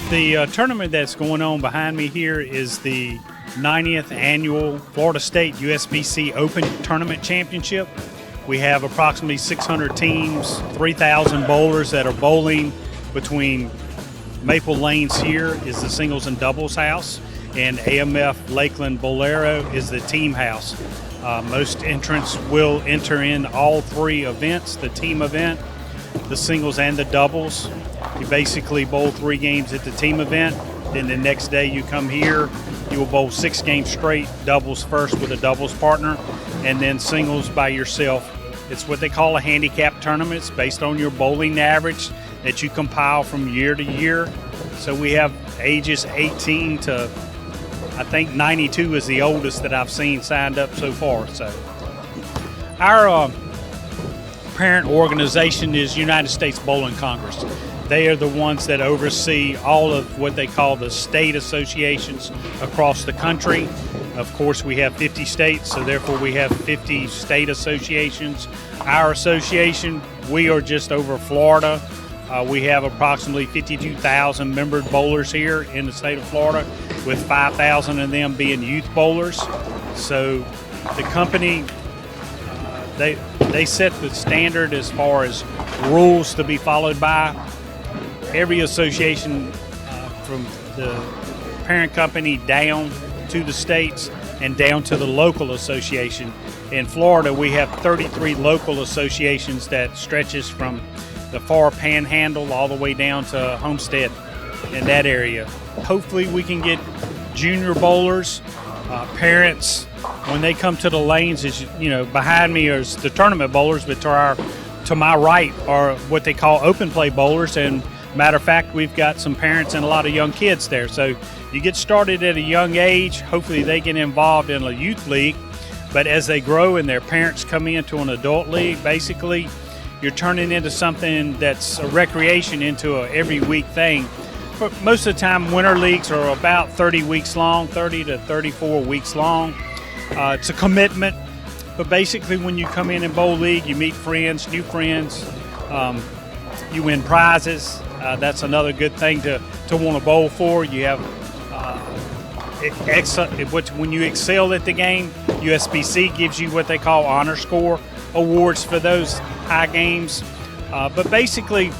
The tournament that's going on behind me here is the 90th annual Florida State USBC Open Tournament Championship. We have approximately 600 teams, 3,000 bowlers that are bowling between Maple Lanes here is the singles and doubles house, and AMF Lakeland Bolero is the team house. Most entrants will enter in all three events, the team event, the singles, and the doubles. You basically bowl 3 games at the team event, then the next day you come here, you will bowl 6 games straight, doubles first with a doubles partner, and then singles by yourself. It's what they call a handicap tournament. It's based on your bowling average that you compile from year to year. So we have ages 18 to, I think 92 is the oldest that I've seen signed up so far. So our parent organization is United States Bowling Congress. They are the ones that oversee all of what they call the state associations across the country. Of course, we have 50 states, so therefore we have 50 state associations. Our association, we are just over Florida. We have approximately 52,000 membered bowlers here in the state of Florida, with 5,000 of them being youth bowlers. So the company, they set the standard as far as rules to be followed by. Every association from the parent company down to the states and down to the local association. In Florida, we have 33 local associations that stretches from the far panhandle all the way down to Homestead in that area. Hopefully we can get junior bowlers, parents, when they come to the lanes, is, you know, behind me is the tournament bowlers, but to my right are what they call open play bowlers. And matter of fact, we've got some parents and a lot of young kids there. So you get started at a young age, hopefully they get involved in a youth league, but as they grow and their parents come into an adult league, basically you're turning into something that's a recreation into a every week thing. But most of the time, winter leagues are about 30 weeks long, 30 to 34 weeks long. It's a commitment, but basically when you come in bowl league, you meet friends, new friends, you win prizes. That's another good thing to want to bowl for. You have when you excel at the game, USBC gives you what they call honor score awards for those high games. But basically,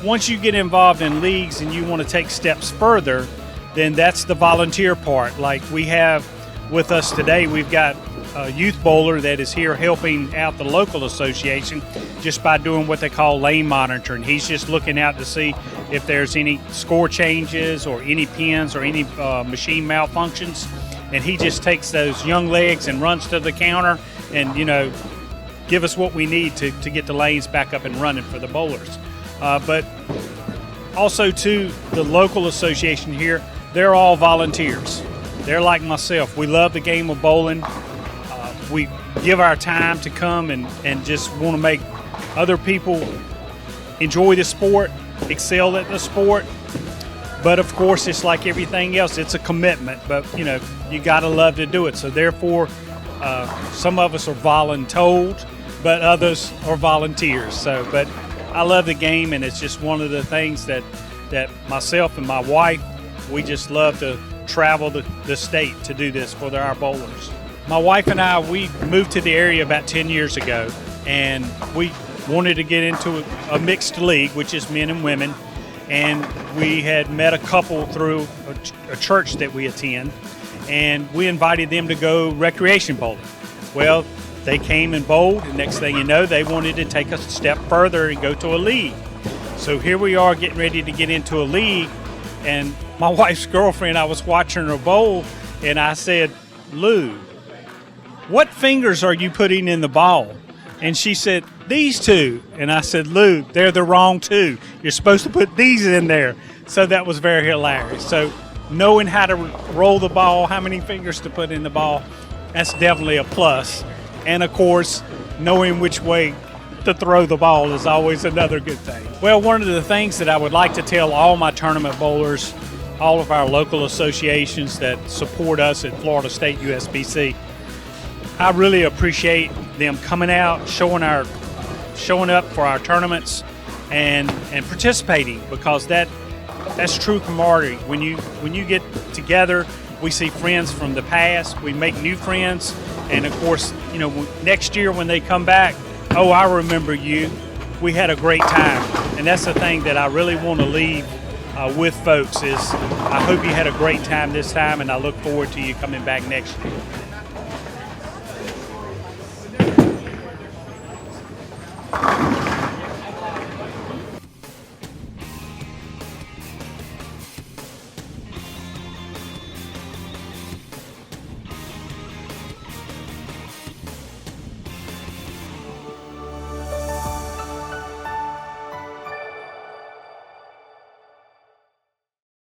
once you get involved in leagues and you want to take steps further, then that's the volunteer part. Like we have with us today, we've got a youth bowler that is here helping out the local association just by doing what they call lane monitoring. He's just looking out to see if there's any score changes or any pins or any machine malfunctions. And he just takes those young legs and runs to the counter and, you know, give us what we need to get the lanes back up and running for the bowlers. But also, too, the local association here, they're all volunteers. They're like myself. We love the game of bowling. We give our time to come and just want to make other people enjoy the sport, excel at the sport. But of course, it's like everything else. It's a commitment, but you know, you got to love to do it. So therefore, some of us are voluntold, but others are volunteers. So, but I love the game, and it's just one of the things that myself and my wife, we just love to travel the state to do this for our bowlers. My wife and I, we moved to the area about 10 years ago, and we wanted to get into a mixed league, which is men and women, and we had met a couple through a church that we attend, and we invited them to go recreation bowling. Well, they came and bowled, and next thing you know, they wanted to take a step further and go to a league. So here we are getting ready to get into a league, and my wife's girlfriend, I was watching her bowl, and I said, "Lou, what fingers are you putting in the ball?" And she said, "These two." And I said, "Lou, they're the wrong two. You're supposed to put these in there." So that was very hilarious. So knowing how to roll the ball, how many fingers to put in the ball, that's definitely a plus. And of course, knowing which way to throw the ball is always another good thing. Well, one of the things that I would like to tell all my tournament bowlers, all of our local associations that support us at Florida State USBC, I really appreciate them coming out, showing up for our tournaments and participating, because that That's true camaraderie. When you get together, we see friends from the past. We make new friends, and of course, next year when they come back, oh, I remember you. We had a great time, and that's the thing that I really want to leave with folks is I hope you had a great time this time, and I look forward to you coming back next year.